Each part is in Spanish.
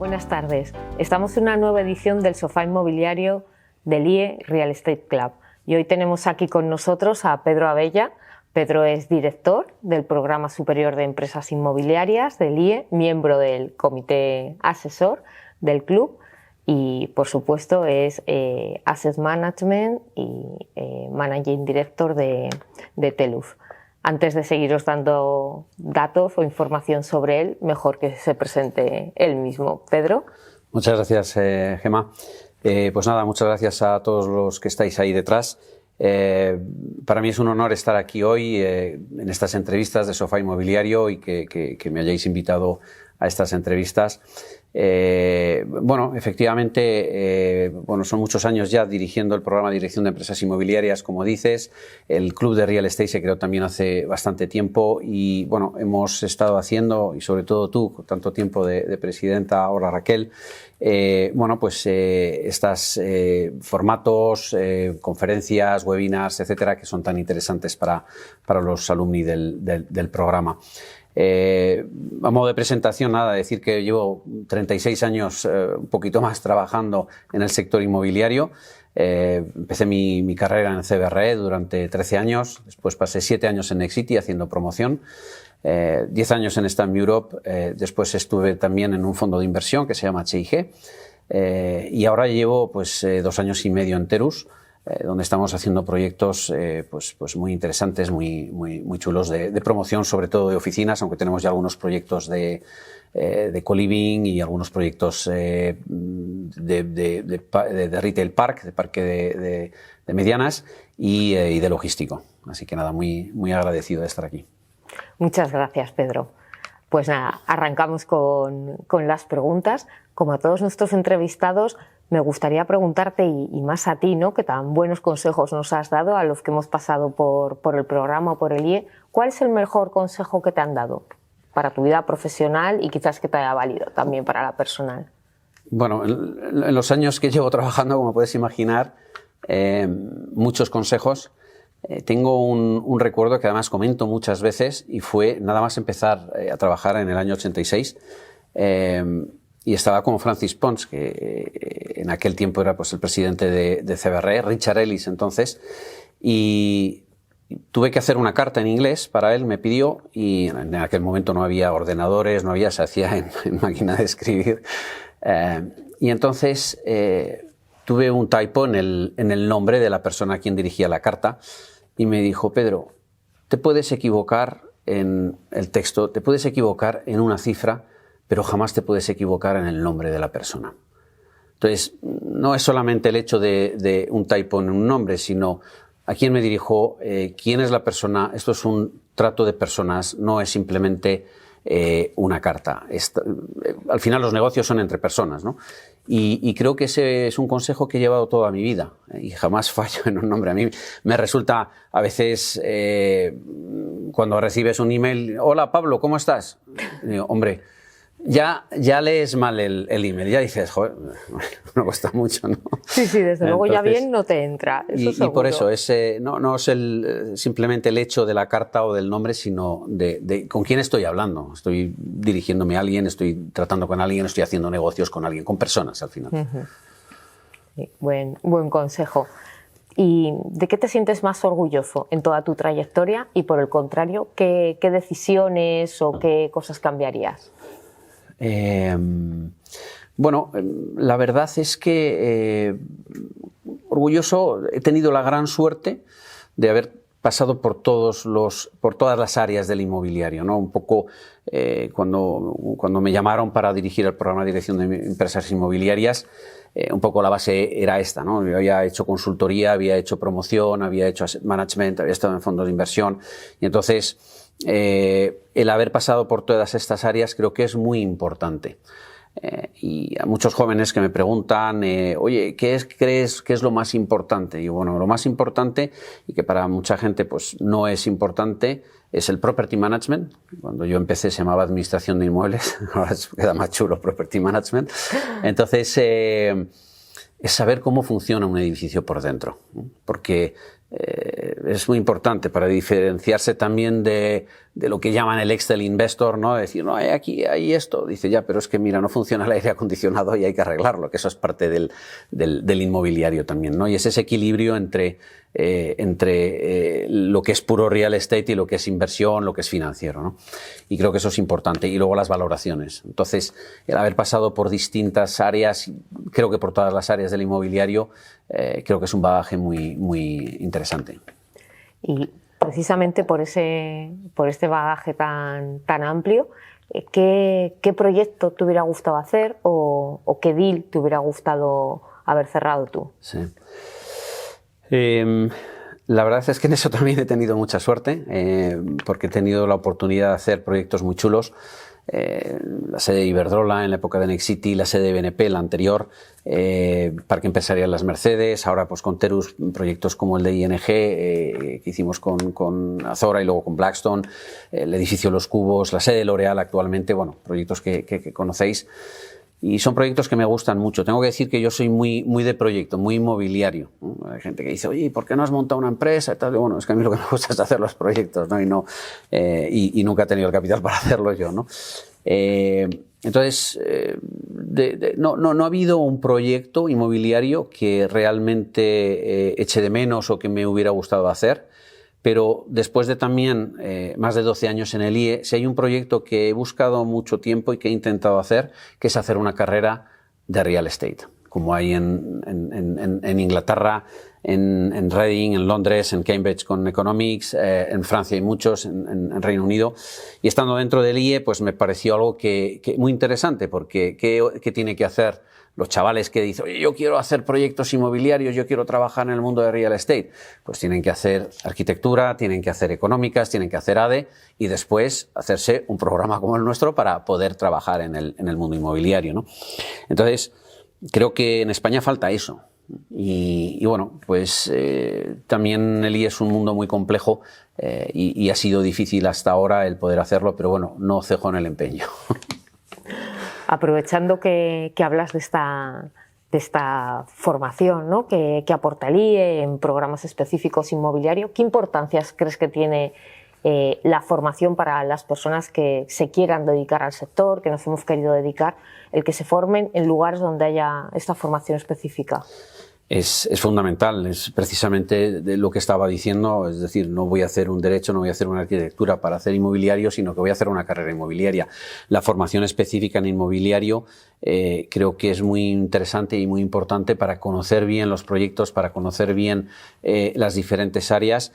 Buenas tardes. Estamos en una nueva edición del Sofá Inmobiliario del IE Real Estate Club. Y hoy tenemos aquí con nosotros a Pedro Abella. Pedro es director del Programa Superior de Empresas Inmobiliarias del IE, miembro del comité asesor del club y, por supuesto, es Asset Management y Managing Director de TELUF. Antes de seguiros dando datos o información sobre él, mejor que se presente él mismo. Pedro. Muchas gracias, Gemma. Pues nada, muchas gracias a todos los que estáis ahí detrás. Para mí es un honor estar aquí hoy en estas entrevistas de Sofá Inmobiliario y que me hayáis invitado a estas entrevistas. Bueno, efectivamente, son muchos años ya dirigiendo el programa de dirección de empresas inmobiliarias, como dices. El Club de Real Estate se creó también hace bastante tiempo y, bueno, hemos estado haciendo, y sobre todo tú, con tanto tiempo de presidenta, ahora Raquel, estos formatos, conferencias, webinars, etcétera, que son tan interesantes para los alumni del programa. A modo de presentación, nada, decir que llevo 36 años, un poquito más, trabajando en el sector inmobiliario. Empecé mi carrera en el CBRE durante 13 años, después pasé 7 años en Nexity haciendo promoción, 10 años en Stamp Europe, después estuve también en un fondo de inversión que se llama HIG, y ahora llevo 2 años y medio en Terus, donde estamos haciendo proyectos muy interesantes, muy chulos de promoción, sobre todo de oficinas, aunque tenemos ya algunos proyectos de co-living y algunos proyectos de retail park, de parque de medianas y de logístico. Así que nada, muy agradecido de estar aquí. Muchas gracias, Pedro. Pues nada, arrancamos con las preguntas. Como a todos nuestros entrevistados, me gustaría preguntarte, y más a ti, ¿no?, que tan buenos consejos nos has dado a los que hemos pasado por el programa o por el IE, ¿cuál es el mejor consejo que te han dado para tu vida profesional y quizás que te haya valido también para la personal? Bueno, en los años que llevo trabajando, como puedes imaginar, muchos consejos. Tengo un recuerdo que además comento muchas veces y fue nada más empezar a trabajar en el año 86. Y estaba con Francis Pons, que en aquel tiempo era el presidente de CBRE, Richard Ellis entonces, y tuve que hacer una carta en inglés para él, me pidió, y en aquel momento no había ordenadores, se hacía en máquina de escribir, y entonces tuve un typo en el nombre de la persona a quien dirigía la carta, y me dijo: Pedro, te puedes equivocar en el texto, te puedes equivocar en una cifra, pero jamás te puedes equivocar en el nombre de la persona. Entonces, no es solamente el hecho de un typo en un nombre, sino a quién me dirijo, quién es la persona. Esto es un trato de personas, no es simplemente una carta. Al final los negocios son entre personas, ¿no? Y creo que ese es un consejo que he llevado toda mi vida y jamás fallo en un nombre. A mí me resulta a veces cuando recibes un email: hola Pablo, ¿cómo estás? Y digo, hombre, ya lees mal el email, ya dices, joder, no cuesta mucho, ¿no? Sí, desde luego. Entonces, ya bien no te entra, eso seguro. Y por eso no es simplemente el hecho de la carta o del nombre, sino de con quién estoy hablando. Estoy dirigiéndome a alguien, estoy tratando con alguien, estoy haciendo negocios con alguien, con personas al final. Sí, buen consejo. ¿Y de qué te sientes más orgulloso en toda tu trayectoria? Y por el contrario, ¿qué decisiones o qué cosas cambiarías? Bueno, la verdad es que orgulloso, he tenido la gran suerte de haber pasado por todas las áreas del inmobiliario, ¿no? Un poco cuando me llamaron para dirigir el programa de dirección de empresas inmobiliarias, un poco la base era esta, ¿no? Yo había hecho consultoría, había hecho promoción, había hecho asset management, había estado en fondos de inversión y entonces el haber pasado por todas estas áreas creo que es muy importante. Y a muchos jóvenes que me preguntan, oye, crees que es lo más importante? Y bueno, lo más importante, y que para mucha gente pues no es importante, es el property management. Cuando yo empecé se llamaba administración de inmuebles, ahora queda más chulo property management. Entonces, es saber cómo funciona un edificio por dentro, ¿no? Porque es muy importante para diferenciarse también de de lo que llaman el Excel Investor, ¿no? Decir, no, aquí hay esto. Dice, ya, pero es que mira, no funciona el aire acondicionado y hay que arreglarlo, que eso es parte del inmobiliario también, ¿no? Y es ese equilibrio entre lo que es puro real estate y lo que es inversión, lo que es financiero, ¿no? Y creo que eso es importante. Y luego las valoraciones. Entonces, el haber pasado por distintas áreas, creo que por todas las áreas del inmobiliario, creo que es un bagaje muy, muy interesante. Y precisamente por este bagaje tan amplio, ¿qué proyecto te hubiera gustado hacer o qué deal te hubiera gustado haber cerrado tú? Sí. La verdad es que en eso también he tenido mucha suerte, porque he tenido la oportunidad de hacer proyectos muy chulos. La sede de Iberdrola en la época de Nexity, la sede de BNP, la anterior, Parque Empresarial Las Mercedes, ahora pues con Terus, proyectos como el de ING que hicimos con Azora y luego con Blackstone, el edificio Los Cubos, la sede de L'Oréal actualmente, bueno, proyectos que conocéis. Y son proyectos que me gustan mucho. Tengo que decir que yo soy muy de proyecto, muy inmobiliario, ¿no? Hay gente que dice, oye, ¿por qué no has montado una empresa? Y tal. Bueno, es que a mí lo que me gusta es hacer los proyectos, ¿no? Y nunca he tenido el capital para hacerlo yo, ¿no? Entonces, no ha habido un proyecto inmobiliario que realmente eche de menos o que me hubiera gustado hacer. Pero después de también más de 12 años en el IE, si hay un proyecto que he buscado mucho tiempo y que he intentado hacer, que es hacer una carrera de real estate, como hay en Inglaterra, en Reading, en Londres, en Cambridge con Economics, en Francia hay muchos, en Reino Unido. Y estando dentro del IE, pues me pareció algo que muy interesante, porque ¿qué tiene que hacer los chavales que dicen, oye, yo quiero hacer proyectos inmobiliarios, yo quiero trabajar en el mundo de real estate? Pues tienen que hacer arquitectura, tienen que hacer económicas, tienen que hacer ADE y después hacerse un programa como el nuestro para poder trabajar en el mundo inmobiliario, ¿no? Entonces, creo que en España falta eso. Y bueno, pues también el IE es un mundo muy complejo y ha sido difícil hasta ahora el poder hacerlo, pero bueno, no cejo en el empeño. Aprovechando que hablas de esta formación, ¿no? que aporta el IE en programas específicos inmobiliarios, ¿qué importancias crees que tiene la formación para las personas que se quieran dedicar al sector, que nos hemos querido dedicar, el que se formen en lugares donde haya esta formación específica? Es fundamental, es precisamente de lo que estaba diciendo, es decir, no voy a hacer un derecho, no voy a hacer una arquitectura para hacer inmobiliario, sino que voy a hacer una carrera inmobiliaria. La formación específica en inmobiliario creo que es muy interesante y muy importante para conocer bien los proyectos, para conocer bien las diferentes áreas,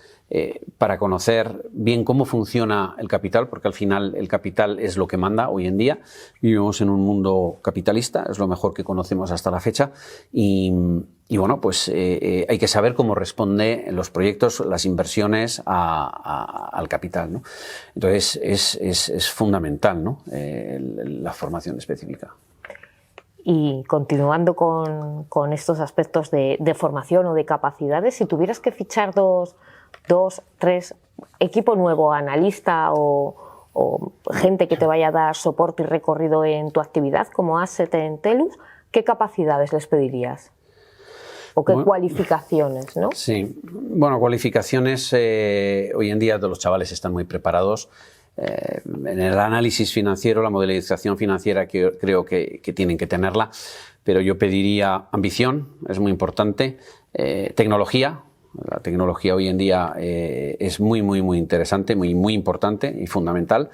para conocer bien cómo funciona el capital, porque al final el capital es lo que manda hoy en día. Vivimos en un mundo capitalista, es lo mejor que conocemos hasta la fecha y bueno, pues hay que saber cómo responde los proyectos, las inversiones al capital, ¿no? Entonces es fundamental, ¿no? La formación específica. Y continuando con estos aspectos de formación o de capacidades, si tuvieras que fichar dos, tres, equipo nuevo, analista o gente que te vaya a dar soporte y recorrido en tu actividad como asset en Telus, ¿qué capacidades les pedirías? ¿O qué cualificaciones, ¿no? Sí, bueno, cualificaciones, hoy en día los chavales están muy preparados. En el análisis financiero, la modelización financiera creo que tienen que tenerla, pero yo pediría ambición, es muy importante, tecnología. La tecnología hoy en día es muy interesante, muy importante y fundamental,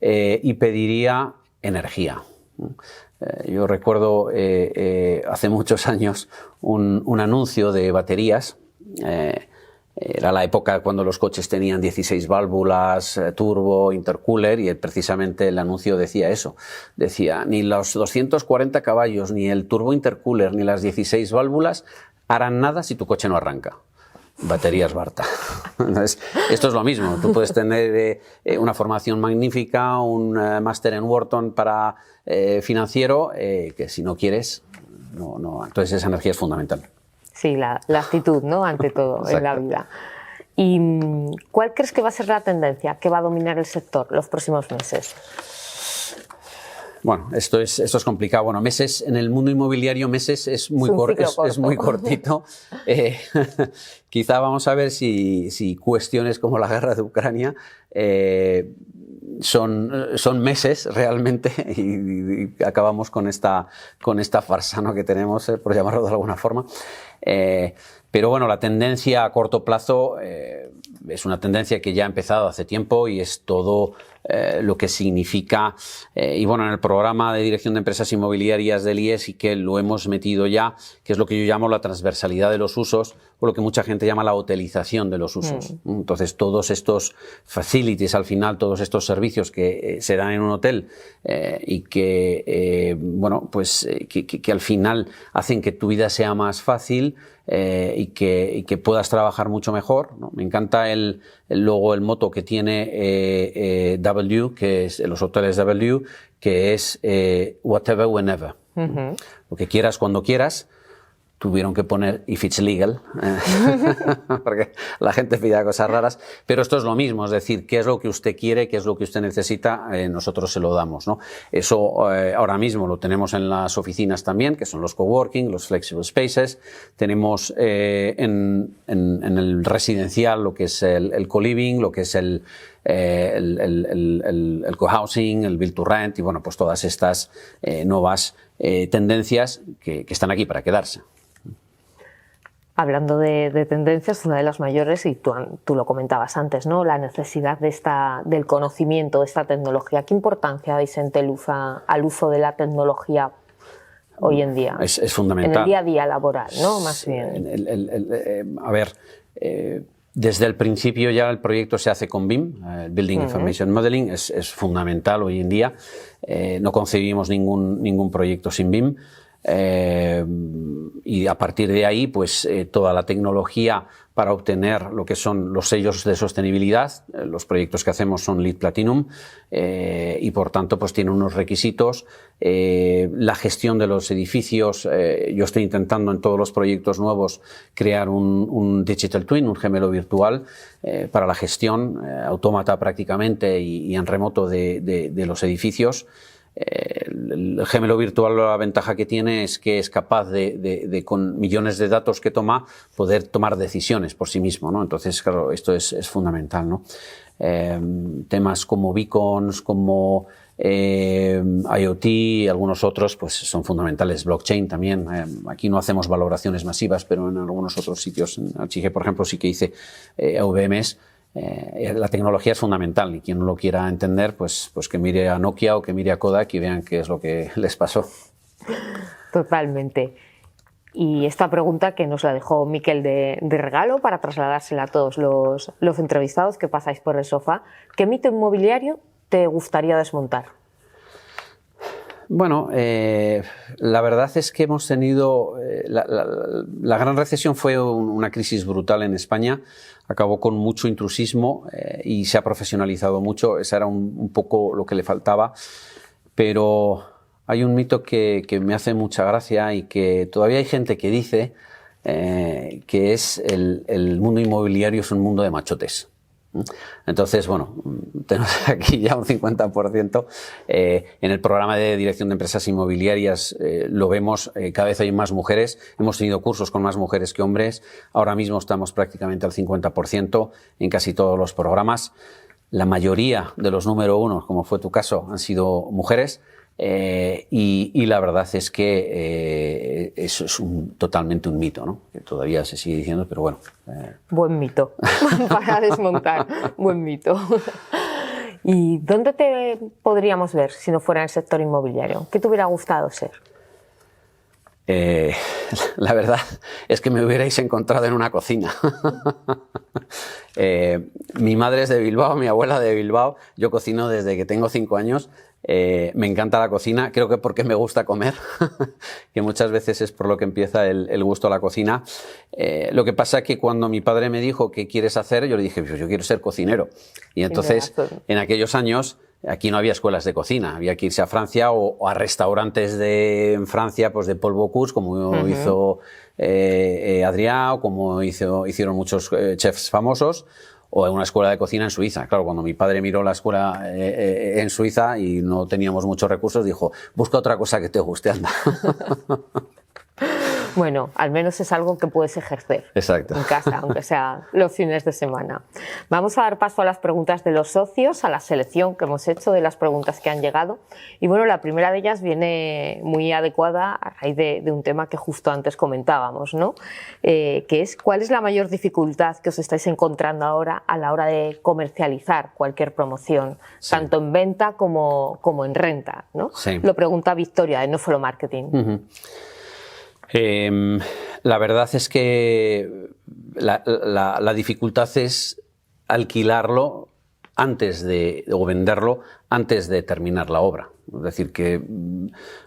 y pediría energía. Yo recuerdo hace muchos años un anuncio de baterías. Era la época cuando los coches tenían 16 válvulas, turbo, intercooler, y precisamente el anuncio decía eso. Decía, ni los 240 caballos, ni el turbo intercooler, ni las 16 válvulas harán nada si tu coche no arranca. Baterías Barta. Entonces, esto es lo mismo. Tú puedes tener una formación magnífica, un máster en Wharton para financiero, que si no quieres, no. Entonces esa energía es fundamental. Sí, la actitud, ¿no? Ante todo. Exacto. En la vida. ¿Y cuál crees que va a ser la tendencia que va a dominar el sector los próximos meses? Bueno, esto es complicado. Bueno, meses en el mundo inmobiliario, meses es muy cortito. Quizá vamos a ver si cuestiones como la guerra de Ucrania son meses realmente y acabamos con esta farsa, ¿no?, que tenemos, por llamarlo de alguna forma. Pero bueno, la tendencia a corto plazo es una tendencia que ya ha empezado hace tiempo y es todo lo que significa, y bueno, en el programa de dirección de empresas inmobiliarias del IE sí que lo hemos metido ya, que es lo que yo llamo la transversalidad de los usos, o lo que mucha gente llama la hotelización de los usos. Entonces, todos estos facilities, al final, todos estos servicios que se dan en un hotel y que, bueno, pues que al final hacen que tu vida sea más fácil, y que puedas trabajar mucho mejor, ¿no? Me encanta el logo, el moto que tiene W, que es los hoteles W, que es whatever, whenever. Lo que quieras, cuando quieras. Tuvieron que poner if it's legal, porque la gente pide cosas raras, pero esto es lo mismo, es decir, qué es lo que usted quiere, qué es lo que usted necesita, nosotros se lo damos, ¿no? Eso ahora mismo lo tenemos en las oficinas también, que son los coworking, los flexible spaces, tenemos en el residencial lo que es el co-living, lo que es el cohousing, el build to rent y bueno, pues todas estas nuevas tendencias que están aquí para quedarse. Hablando de tendencias, una de las mayores, y tú lo comentabas antes, ¿no?, la necesidad del conocimiento, de esta tecnología. ¿Qué importancia dais en Telusa al uso de la tecnología hoy en día? Es fundamental. En el día a día laboral, ¿no? Más bien. A ver, desde el principio ya el proyecto se hace con BIM, Building Information Modeling, es fundamental hoy en día. No concebimos ningún proyecto sin BIM. Y a partir de ahí, pues toda la tecnología para obtener lo que son los sellos de sostenibilidad. Los proyectos que hacemos son LEED Platinum y por tanto pues tienen unos requisitos. La gestión de los edificios, yo estoy intentando en todos los proyectos nuevos crear un Digital Twin, un gemelo virtual para la gestión autómata prácticamente y en remoto de los edificios. El gemelo virtual, la ventaja que tiene es que es capaz de con millones de datos que toma, poder tomar decisiones por sí mismo, ¿no? Entonces, claro, esto es fundamental, ¿no? Temas como beacons, como IoT y algunos otros, pues son fundamentales. Blockchain también. Aquí no hacemos valoraciones masivas, pero en algunos otros sitios, en Archige, por ejemplo, sí que hice AVMs. La tecnología es fundamental y quien no lo quiera entender, pues que mire a Nokia o que mire a Kodak y vean qué es lo que les pasó. Totalmente. Y esta pregunta que nos la dejó Miquel de regalo para trasladársela a todos los entrevistados que pasáis por el sofá. ¿Qué mito inmobiliario te gustaría desmontar? Bueno, la verdad es que hemos tenido... la gran recesión fue una crisis brutal en España, acabó con mucho intrusismo y se ha profesionalizado mucho, eso era un poco lo que le faltaba, pero hay un mito que me hace mucha gracia y que todavía hay gente que dice que es el mundo inmobiliario es un mundo de machotes. Entonces, bueno, tenemos aquí ya un 50%. En el programa de dirección de empresas inmobiliarias lo vemos, cada vez hay más mujeres. Hemos tenido cursos con más mujeres que hombres. Ahora mismo estamos prácticamente al 50% en casi todos los programas. La mayoría de los número uno, como fue tu caso, han sido mujeres. Y la verdad es que eso es totalmente un mito, ¿no? Que todavía se sigue diciendo, pero bueno. Buen mito para desmontar, buen mito. ¿Y dónde te podríamos ver si no fuera en el sector inmobiliario? ¿Qué te hubiera gustado ser? La verdad es que me hubierais encontrado en una cocina. Mi madre es de Bilbao, mi abuela de Bilbao. Yo cocino desde que tengo 5 años. Me encanta la cocina, creo que porque me gusta comer, que muchas veces es por lo que empieza el gusto a la cocina. Lo que pasa es que cuando mi padre me dijo ¿qué quieres hacer? Yo le dije, pues yo quiero ser cocinero. Y entonces, en aquellos años, aquí no había escuelas de cocina, había que irse a Francia o a restaurantes en Francia, pues de Paul Bocuse, como hizo Adrià, o como hicieron muchos chefs famosos, o en una escuela de cocina en Suiza. Claro, cuando mi padre miró la escuela en Suiza y no teníamos muchos recursos, dijo, busca otra cosa que te guste, anda. Bueno, al menos es algo que puedes ejercer. Exacto. En casa, aunque sea los fines de semana. Vamos a dar paso a las preguntas de los socios, a la selección que hemos hecho de las preguntas que han llegado. Y bueno, la primera de ellas viene muy adecuada a raíz de un tema que justo antes comentábamos, ¿no? Que es, ¿cuál es la mayor dificultad que os estáis encontrando ahora a la hora de comercializar cualquier promoción, sí, tanto en venta como en renta, ¿no? Sí. Lo pregunta Victoria de No Follow Marketing. Uh-huh. La verdad es que la dificultad es alquilarlo o venderlo antes de terminar la obra. Es decir, que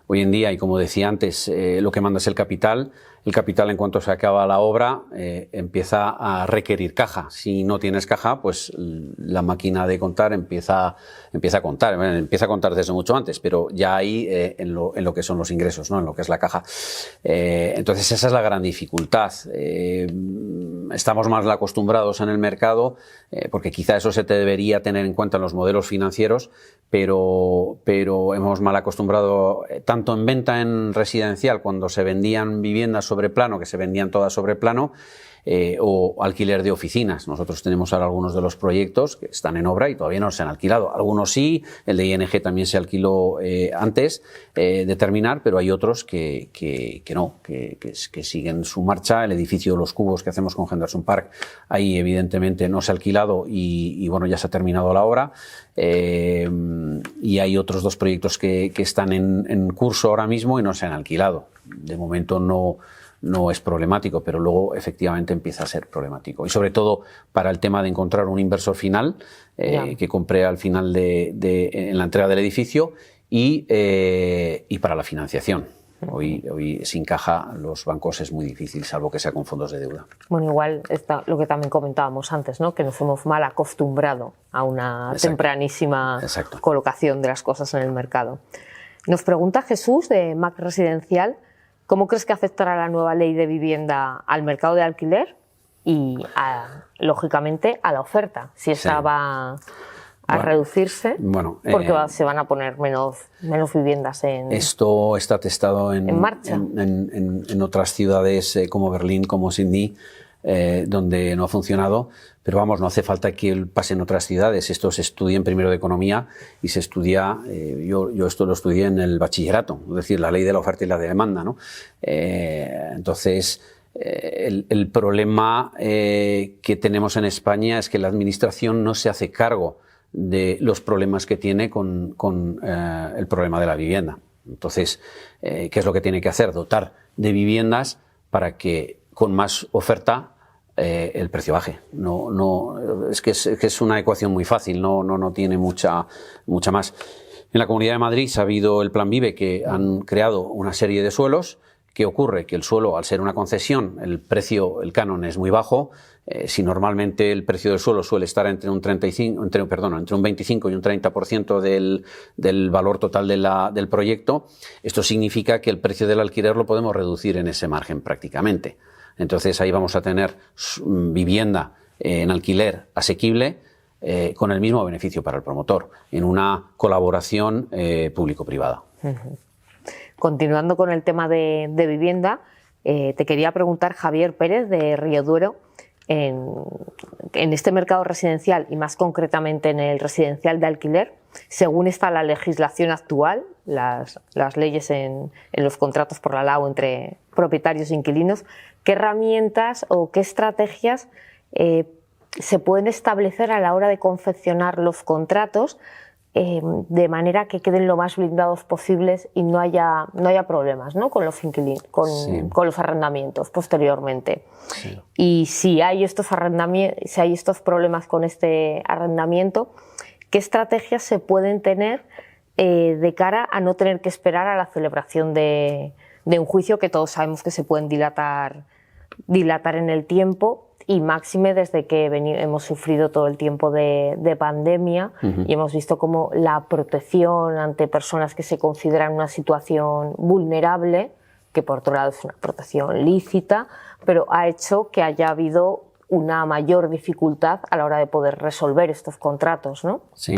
hoy en día, y como decía antes, lo que manda es el capital. El capital, en cuanto se acaba la obra, empieza a requerir caja. Si no tienes caja, pues la máquina de contar empieza a contar. Bueno, empieza a contar desde mucho antes, pero ya ahí en lo que son los ingresos, ¿no? En lo que es la caja. Entonces esa es la gran dificultad. Estamos más acostumbrados en el mercado, porque quizá eso se te debería tener en cuenta en los modelos financieros, pero hemos mal acostumbrado tanto en venta en residencial, cuando se vendían viviendas sobre plano, que se vendían todas sobre plano, o alquiler de oficinas. Nosotros tenemos ahora algunos de los proyectos que están en obra y todavía no se han alquilado. Algunos sí, el de ING también se alquiló antes de terminar, pero hay otros que no, que siguen su marcha. El edificio Los Cubos que hacemos con Henderson Park, ahí evidentemente no se ha alquilado y bueno, ya se ha terminado la obra. Y hay otros dos proyectos que están en curso ahora mismo y no se han alquilado. De momento no es problemático, pero luego efectivamente empieza a ser problemático. Y sobre todo para el tema de encontrar un inversor final que compre al final en la entrega del edificio y para la financiación. Hoy sin caja los bancos es muy difícil, salvo que sea con fondos de deuda. Bueno, igual está lo que también comentábamos antes, ¿no? Que nos hemos mal acostumbrado a una tempranísima colocación de las cosas en el mercado. Nos pregunta Jesús de Mac Residencial, ¿cómo crees que afectará la nueva ley de vivienda al mercado de alquiler y, lógicamente, a la oferta? Si esta va a reducirse, porque se van a poner menos viviendas en Esto está testado en marcha. En otras ciudades como Berlín, como Sydney, donde no ha funcionado, pero vamos, no hace falta que pase en otras ciudades. Esto se estudia en primero de economía y se estudia, yo esto lo estudié en el bachillerato, es decir, la ley de la oferta y la demanda, ¿no? Entonces, el problema que tenemos en España es que la administración no se hace cargo de los problemas que tiene con el problema de la vivienda. Entonces, ¿qué es lo que tiene que hacer? Dotar de viviendas para que con más oferta el precio baje. Es que es una ecuación muy fácil, no tiene mucha más. En la Comunidad de Madrid ha habido el Plan Vive, que han creado una serie de suelos. ¿Qué ocurre? Que el suelo, al ser una concesión, el canon es muy bajo. Si normalmente el precio del suelo suele estar entre un 25 y un 30% del valor total del proyecto, esto significa que el precio del alquiler lo podemos reducir en ese margen prácticamente. Entonces ahí vamos a tener vivienda en alquiler asequible con el mismo beneficio para el promotor, en una colaboración público-privada. Continuando con el tema de vivienda, te quería preguntar, Javier Pérez de Río Duero, en este mercado residencial y más concretamente en el residencial de alquiler, según está la legislación actual, las leyes en los contratos por la LAO entre propietarios e inquilinos, ¿qué herramientas o qué estrategias se pueden establecer a la hora de confeccionar los contratos de manera que queden lo más blindados posibles y no haya problemas, ¿no? con los inquilinos, con los arrendamientos posteriormente? Sí. Y si hay estos problemas con este arrendamiento, ¿qué estrategias se pueden tener de cara a no tener que esperar a la celebración de un juicio, que todos sabemos que se pueden dilatar en el tiempo? Y máxime desde que hemos sufrido todo el tiempo de pandemia y hemos visto cómo la protección ante personas que se consideran en una situación vulnerable, que por otro lado es una protección lícita, pero ha hecho que haya habido una mayor dificultad a la hora de poder resolver estos contratos, ¿no? Sí.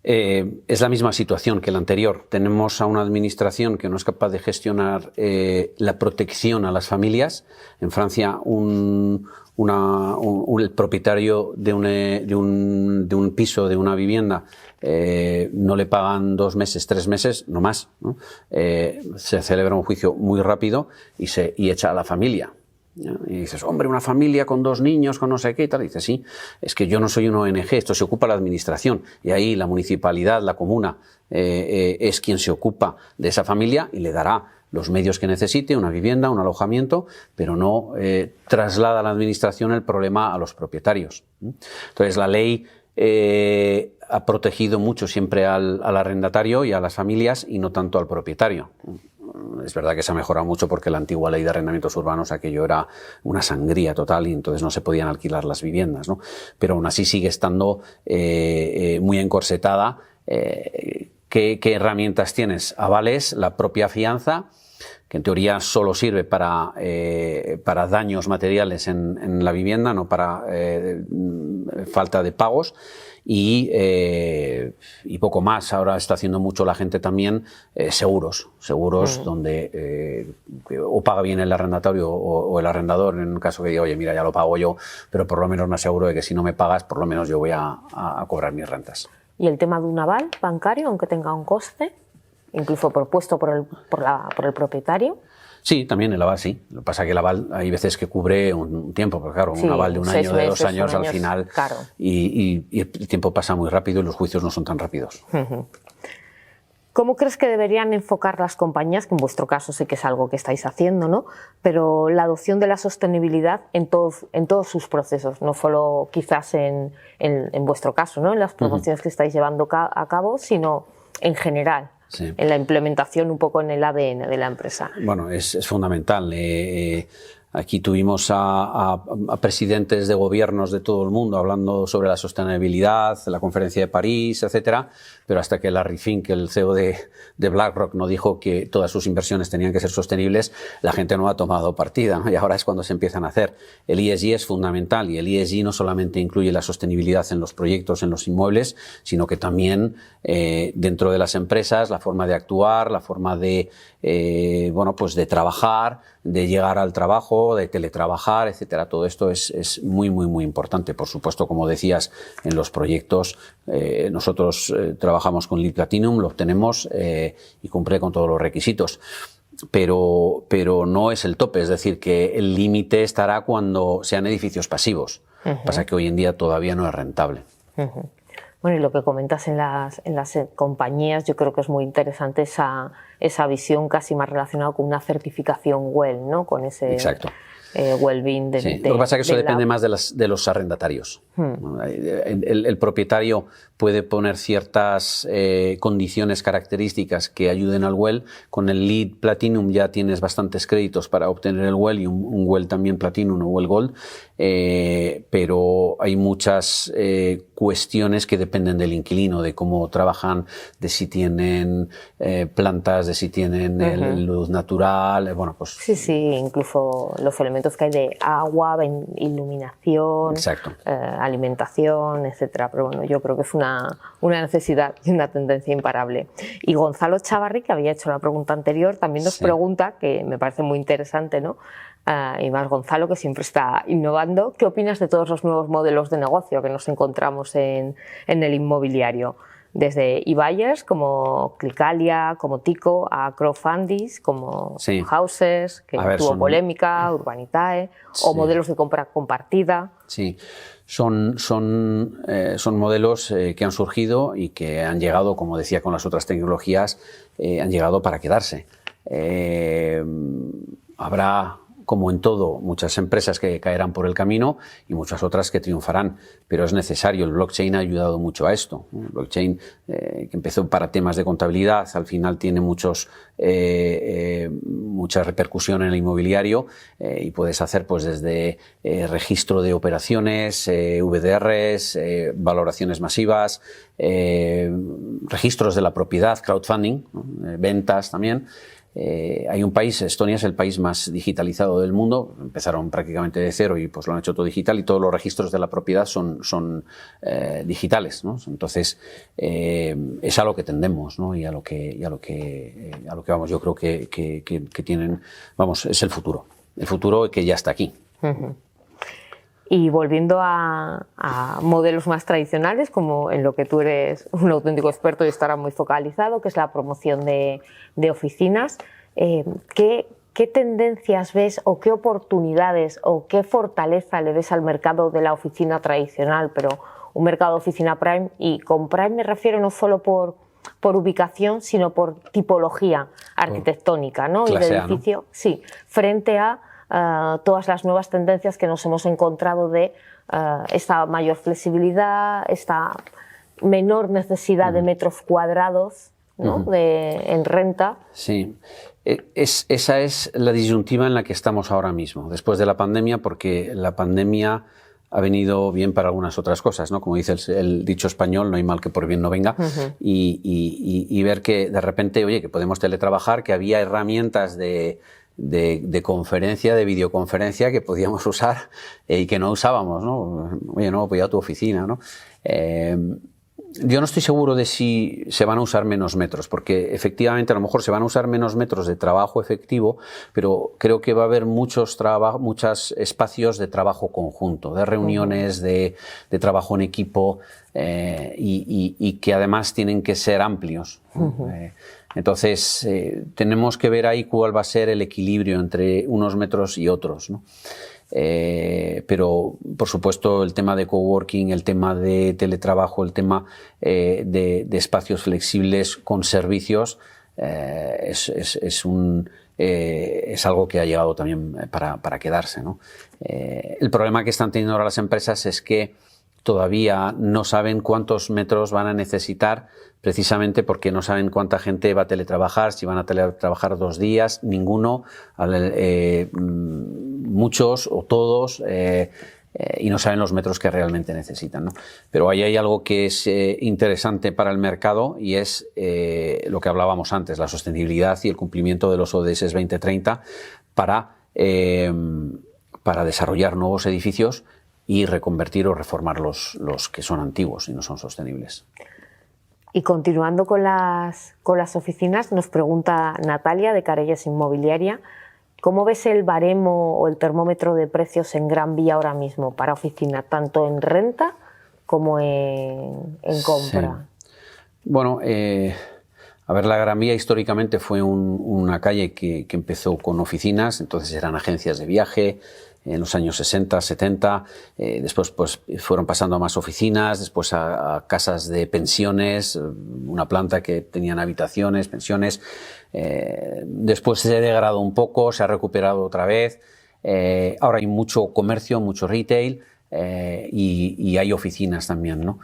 Es la misma situación que la anterior. Tenemos a una administración que no es capaz de gestionar la protección a las familias. En Francia, el propietario de un piso, de una vivienda, no le pagan 2 meses, 3 meses, no más, ¿no? Se celebra un juicio muy rápido y echa a la familia. Y dices, hombre, una familia con 2 niños, con no sé qué y tal. Y dices, sí, es que yo no soy una ONG, esto se ocupa la administración. Y ahí la municipalidad, la comuna, es quien se ocupa de esa familia y le dará los medios que necesite, una vivienda, un alojamiento, pero no traslada a la administración el problema a los propietarios. Entonces, la ley ha protegido mucho siempre al arrendatario y a las familias y no tanto al propietario. Es verdad que se ha mejorado mucho porque la antigua ley de arrendamientos urbanos, aquello era una sangría total y entonces no se podían alquilar las viviendas, ¿no? Pero aún así sigue estando muy encorsetada. ¿Qué herramientas tienes? Avales, la propia fianza, que en teoría solo sirve para daños materiales en la vivienda, no para falta de pagos. Y poco más. Ahora está haciendo mucho la gente también seguros donde o paga bien el arrendatario o el arrendador en un caso que diga, oye, mira, ya lo pago yo, pero por lo menos me aseguro de que si no me pagas, por lo menos yo voy a cobrar mis rentas. ¿Y el tema de un aval bancario, aunque tenga un coste, incluso propuesto por el propietario? Sí, también el aval sí. Lo que pasa es que el aval hay veces que cubre un tiempo, porque claro, sí, un aval de un año, de 2 años, al meses, final, claro. y el tiempo pasa muy rápido y los juicios no son tan rápidos. ¿Cómo crees que deberían enfocar las compañías, que en vuestro caso sé que es algo que estáis haciendo, ¿no? Pero la adopción de la sostenibilidad en todos sus procesos, no solo quizás en vuestro caso, ¿no? En las promociones que estáis llevando a cabo, sino en general? Sí. En la implementación un poco en el ADN de la empresa. Bueno, es fundamental. Aquí tuvimos a presidentes de gobiernos de todo el mundo hablando sobre la sostenibilidad, la conferencia de París, etcétera, pero hasta que Larry Fink, el CEO de BlackRock, no dijo que todas sus inversiones tenían que ser sostenibles, la gente no ha tomado partida, ¿no? Y ahora es cuando se empiezan a hacer. El ESG es fundamental y el ESG no solamente incluye la sostenibilidad en los proyectos, en los inmuebles, sino que también dentro de las empresas, la forma de actuar, la forma de de trabajar, de llegar al trabajo, de teletrabajar, etcétera. Todo esto es muy, muy, muy importante. Por supuesto, como decías, en los proyectos nosotros trabajamos con LEED Platinum, lo obtenemos y cumple con todos los requisitos. Pero no es el tope, es decir, que el límite estará cuando sean edificios pasivos. Pasa que hoy en día todavía no es rentable. Bueno, y lo que comentas en las compañías, yo creo que es muy interesante esa visión casi más relacionada con una certificación WELL, ¿no? Con ese Exacto. well-being Sí. Lo que pasa es que eso depende más de los arrendatarios. El propietario puede poner ciertas condiciones, características que ayuden al WELL. Con el LEED Platinum ya tienes bastantes créditos para obtener el WELL y un WELL también Platinum o WELL Gold, pero hay muchas cuestiones que dependen del inquilino, de cómo trabajan, de si tienen plantas, de si tienen luz natural, bueno, pues... Sí, incluso los elementos que hay de agua, iluminación, alimentación, etcétera. Pero bueno, yo creo que es una necesidad y una tendencia imparable. Y Gonzalo Chavarri, que había hecho la pregunta anterior, también nos pregunta, que me parece muy interesante, ¿no? Y más Gonzalo, que siempre está innovando, ¿qué opinas de todos los nuevos modelos de negocio que nos encontramos en el inmobiliario? Desde e-buyers como Clicalia, como Tico, a crowdfundings como Houses, que tuvo polémica, Urbanitae, o modelos de compra compartida. Sí, son modelos que han surgido y que han llegado, como decía con las otras tecnologías, han llegado para quedarse. Habrá, como en todo, muchas empresas que caerán por el camino y muchas otras que triunfarán, pero es necesario. El blockchain ha ayudado mucho a esto. El blockchain, que empezó para temas de contabilidad, al final tiene mucha repercusión en el inmobiliario y puedes hacer pues desde registro de operaciones, VDRs, valoraciones masivas, registros de la propiedad, crowdfunding, ventas también. hay un país, Estonia es el país más digitalizado del mundo, empezaron prácticamente de cero y pues lo han hecho todo digital y todos los registros de la propiedad son digitales, ¿no? Entonces es a lo que tendemos, ¿no? y a lo que vamos, yo creo que tienen, vamos, es el futuro que ya está aquí. Y volviendo a modelos más tradicionales, como en lo que tú eres un auténtico experto y estarás muy focalizado, que es la promoción de oficinas, ¿qué tendencias ves o qué oportunidades o qué fortaleza le ves al mercado de la oficina tradicional, pero un mercado de oficina Prime? Y con Prime me refiero no solo por ubicación, sino por tipología arquitectónica, ¿no? Y de edificio, ¿no? Sí, frente a todas las nuevas tendencias que nos hemos encontrado de esta mayor flexibilidad, esta menor necesidad de metros cuadrados, ¿no? En renta. Sí, esa es la disyuntiva en la que estamos ahora mismo, después de la pandemia, porque la pandemia ha venido bien para algunas otras cosas, ¿no? Como dice el dicho español, no hay mal que por bien no venga, y ver que de repente, oye, que podemos teletrabajar, que había herramientas de conferencia, de videoconferencia que podíamos usar y que no usábamos, ¿no? Oye, no, pues ya a tu oficina, ¿no? Yo no estoy seguro de si se van a usar menos metros, porque efectivamente a lo mejor se van a usar menos metros de trabajo efectivo, pero creo que va a haber muchos espacios de trabajo conjunto, de reuniones, de trabajo en equipo, y que además tienen que ser amplios. Entonces, tenemos que ver ahí cuál va a ser el equilibrio entre unos metros y otros, ¿no? Pero, por supuesto, el tema de coworking, el tema de teletrabajo, el tema de espacios flexibles con servicios, es algo que ha llegado también para quedarse, ¿no? El problema que están teniendo ahora las empresas es que todavía no saben cuántos metros van a necesitar, precisamente porque no saben cuánta gente va a teletrabajar, si van a teletrabajar 2 días, ninguno, muchos o todos, y no saben los metros que realmente necesitan, ¿no? Pero ahí hay algo que es interesante para el mercado y es lo que hablábamos antes, la sostenibilidad y el cumplimiento de los ODS 2030 para desarrollar nuevos edificios y reconvertir o reformar los que son antiguos y no son sostenibles. Y continuando con las oficinas, nos pregunta Natalia de Carelles Inmobiliaria, ¿cómo ves el baremo o el termómetro de precios en Gran Vía ahora mismo para oficina, tanto en renta como en compra? Sí. Bueno, a ver, la Gran Vía históricamente fue una calle que empezó con oficinas, entonces eran agencias de viaje, en los años 60, 70, después pues fueron pasando a más oficinas, después a casas de pensiones, una planta que tenían habitaciones, pensiones, después se ha degradado un poco, se ha recuperado otra vez, ahora hay mucho comercio, mucho retail, y hay oficinas también, ¿no?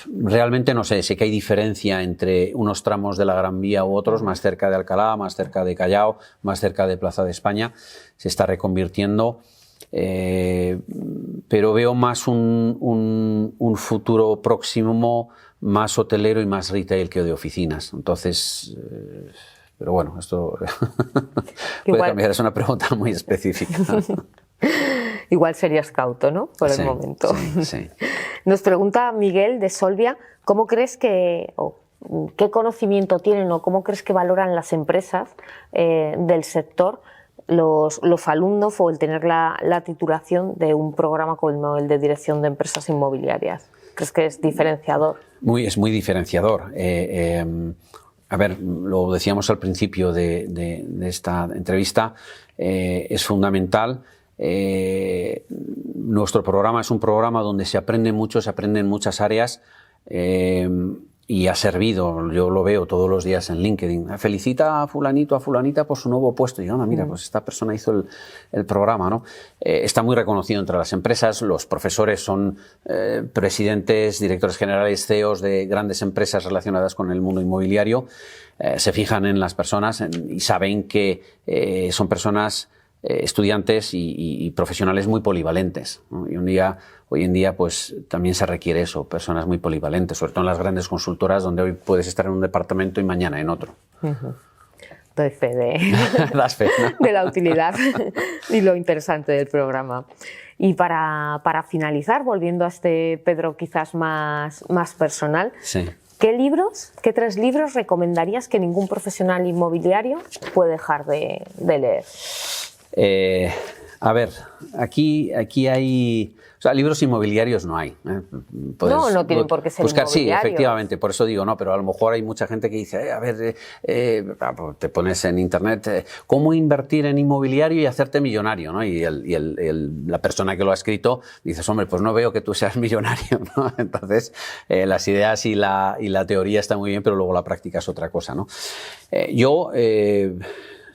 Realmente no sé que hay diferencia entre unos tramos de la Gran Vía u otros, más cerca de Alcalá, más cerca de Callao, más cerca de Plaza de España, se está reconvirtiendo, pero veo más un futuro próximo más hotelero y más retail que de oficinas. Entonces, pero bueno, esto puede cambiar, es una pregunta muy específica. Igual serías cauto, ¿no? Por el momento. Sí. Nos pregunta Miguel de Solvia, ¿cómo crees que, o qué conocimiento tienen o cómo crees que valoran las empresas del sector los alumnos o el tener la titulación de un programa como el de dirección de empresas inmobiliarias? ¿Crees que es diferenciador? Es muy diferenciador. A ver, lo decíamos al principio de esta entrevista, es fundamental. Nuestro programa es un programa donde se aprende mucho, se aprende en muchas áreas, y ha servido, yo lo veo todos los días en LinkedIn, felicita a fulanito, a fulanita por su nuevo puesto, y mira, pues esta persona hizo el programa, ¿no? Está muy reconocido entre las empresas, los profesores son presidentes, directores generales, CEOs de grandes empresas relacionadas con el mundo inmobiliario, se fijan en las personas y saben que son personas, estudiantes y profesionales muy polivalentes, ¿no? Y hoy en día pues también se requiere eso, personas muy polivalentes, sobre todo en las grandes consultoras donde hoy puedes estar en un departamento y mañana en otro. Doy fe Das fe, ¿no? de la utilidad y lo interesante del programa. Y para finalizar, volviendo a este Pedro quizás más personal, sí. ¿Qué 3 libros recomendarías que ningún profesional inmobiliario puede dejar de leer? A ver, aquí hay... O sea, libros inmobiliarios no hay. No tienen por qué ser buscar, sí, inmobiliarios. efectivamente, por eso digo, no, pero a lo mejor hay mucha gente que dice, a ver, te pones en internet, ¿cómo invertir en inmobiliario y hacerte millonario? ¿No? Y la persona que lo ha escrito dice, hombre, pues no veo que tú seas millonario, ¿no? Entonces, las ideas y la teoría están muy bien, pero luego la práctica es otra cosa, ¿no? Yo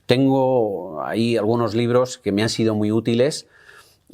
tengo ahí algunos libros que me han sido muy útiles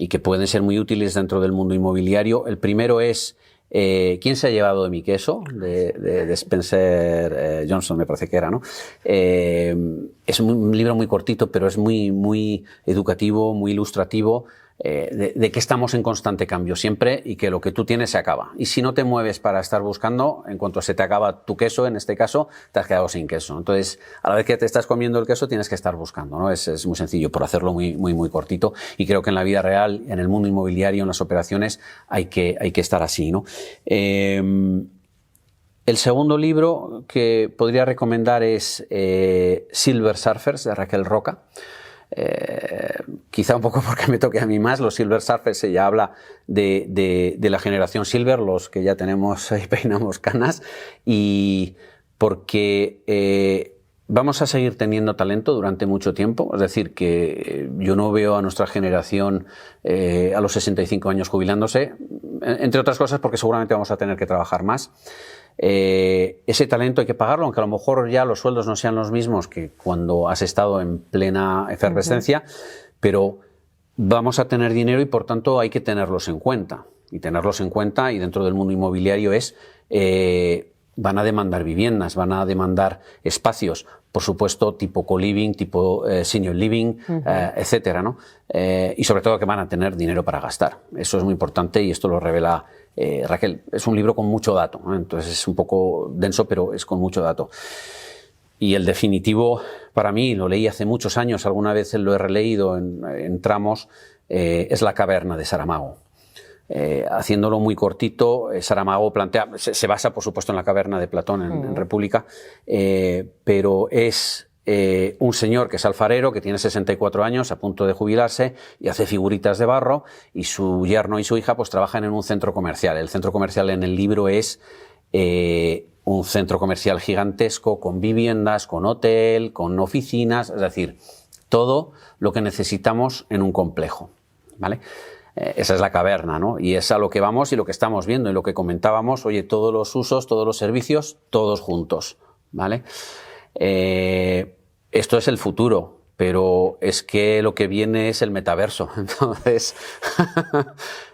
y que pueden ser muy útiles dentro del mundo inmobiliario. El primero es ¿Quién se ha llevado de mi queso? De Spencer Johnson, me parece que era, ¿no? Es un libro muy cortito, pero es muy educativo, muy ilustrativo, de que estamos en constante cambio siempre y que lo que tú tienes se acaba. Y si no te mueves para estar buscando, en cuanto se te acaba tu queso, en este caso, te has quedado sin queso. Entonces, a la vez que te estás comiendo el queso, tienes que estar buscando, ¿no? Es muy sencillo, por hacerlo muy cortito. Y creo que en la vida real, en el mundo inmobiliario, en las operaciones, hay que estar así, ¿no? El segundo libro que podría recomendar es Silver Surfers, de Raquel Roca. Quizá un poco porque me toque a mí más, los Silver Surfers, ella habla de la generación Silver, los que ya tenemos y peinamos canas, y porque vamos a seguir teniendo talento durante mucho tiempo. Es decir, que yo no veo a nuestra generación a los 65 años jubilándose, entre otras cosas porque seguramente vamos a tener que trabajar más. Ese talento hay que pagarlo, aunque a lo mejor ya los sueldos no sean los mismos que cuando has estado en plena efervescencia, pero vamos a tener dinero y por tanto hay que tenerlos en cuenta. Y tenerlos en cuenta, y dentro del mundo inmobiliario van a demandar viviendas, van a demandar espacios, por supuesto, tipo co-living, tipo senior living, etcétera, ¿no? Y sobre todo que van a tener dinero para gastar. Eso es muy importante y esto lo revela Raquel. Es un libro con mucho dato, ¿no? Entonces es un poco denso, pero es con mucho dato. Y el definitivo, para mí, lo leí hace muchos años, alguna vez lo he releído en tramos, es La caverna de Saramago. Haciéndolo muy cortito, Saramago plantea, se basa por supuesto en La caverna de Platón en República, pero es un señor que es alfarero, que tiene 64 años, a punto de jubilarse, y hace figuritas de barro, y su yerno y su hija pues trabajan en un centro comercial. El centro comercial en el libro es un centro comercial gigantesco, con viviendas, con hotel, con oficinas, es decir, todo lo que necesitamos en un complejo, ¿vale? Esa es la caverna, ¿no? Y es a lo que vamos y lo que estamos viendo y lo que comentábamos, oye, todos los usos, todos los servicios, todos juntos, ¿vale? Esto es el futuro, pero es que lo que viene es el metaverso, entonces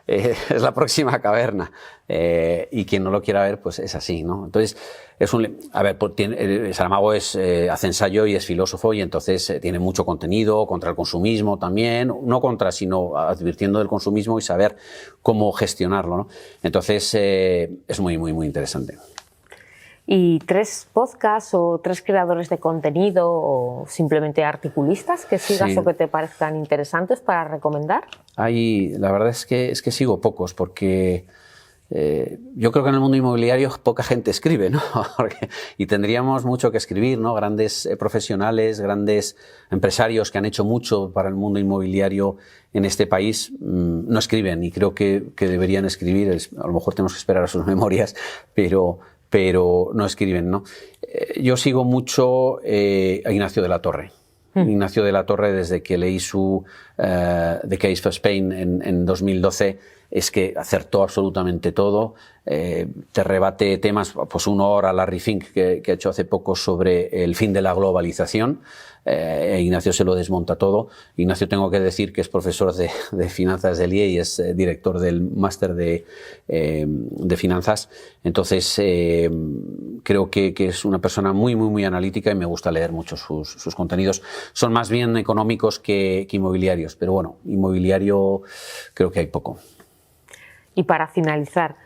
es la próxima caverna, y quien no lo quiera ver, pues es así, ¿no? Entonces, Saramago hace ensayo y es filósofo, y entonces tiene mucho contenido contra el consumismo también, no contra, sino advirtiendo del consumismo y saber cómo gestionarlo, ¿no? Entonces, es muy interesante. ¿Y 3 podcasts o 3 creadores de contenido o simplemente articulistas que sigas Sí. o que te parezcan interesantes para recomendar? La verdad es que sigo pocos, porque yo creo que en el mundo inmobiliario poca gente escribe, ¿no? Y tendríamos mucho que escribir, ¿no? Grandes profesionales, grandes empresarios que han hecho mucho para el mundo inmobiliario en este país no escriben, y creo que deberían escribir. A lo mejor tenemos que esperar a sus memorias, pero no escriben, ¿no? Yo sigo mucho a Ignacio de la Torre. Ignacio de la Torre, desde que leí su The Case for Spain en 2012, es que acertó absolutamente todo. Te rebate temas, pues una hora Larry Fink que ha hecho hace poco sobre el fin de la globalización. Ignacio se lo desmonta todo. Ignacio, tengo que decir que es profesor de finanzas del IE y es director del máster de finanzas. Entonces, creo que es una persona muy analítica y me gusta leer mucho sus contenidos. Son más bien económicos que inmobiliarios, pero bueno, inmobiliario creo que hay poco. Y para finalizar,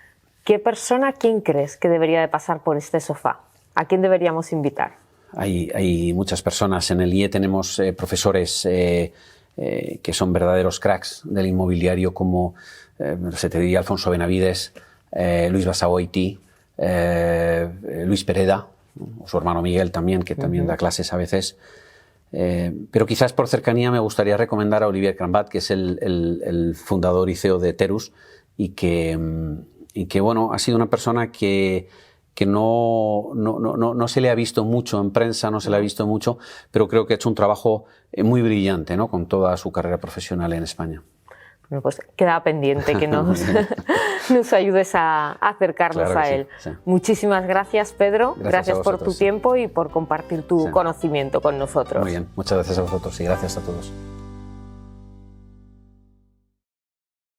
¿quién crees que debería de pasar por este sofá? ¿A quién deberíamos invitar? hay muchas personas. En el IE tenemos profesores que son verdaderos cracks del inmobiliario, como se te diría Alfonso Benavides, Luis Basagoiti, Luis Pereda, o su hermano Miguel también, que también da clases a veces. Pero quizás por cercanía me gustaría recomendar a Olivier Crambat, que es el fundador y CEO de Terus, y que bueno, ha sido una persona que no se le ha visto mucho en prensa, no se le ha visto mucho, pero creo que ha hecho un trabajo muy brillante, ¿no?, con toda su carrera profesional en España. Bueno, pues queda pendiente que nos ayudes a acercarnos a él. Sí. Muchísimas gracias, Pedro. Gracias por tu tiempo y por compartir tu conocimiento con nosotros. Muy bien, muchas gracias a vosotros y gracias a todos.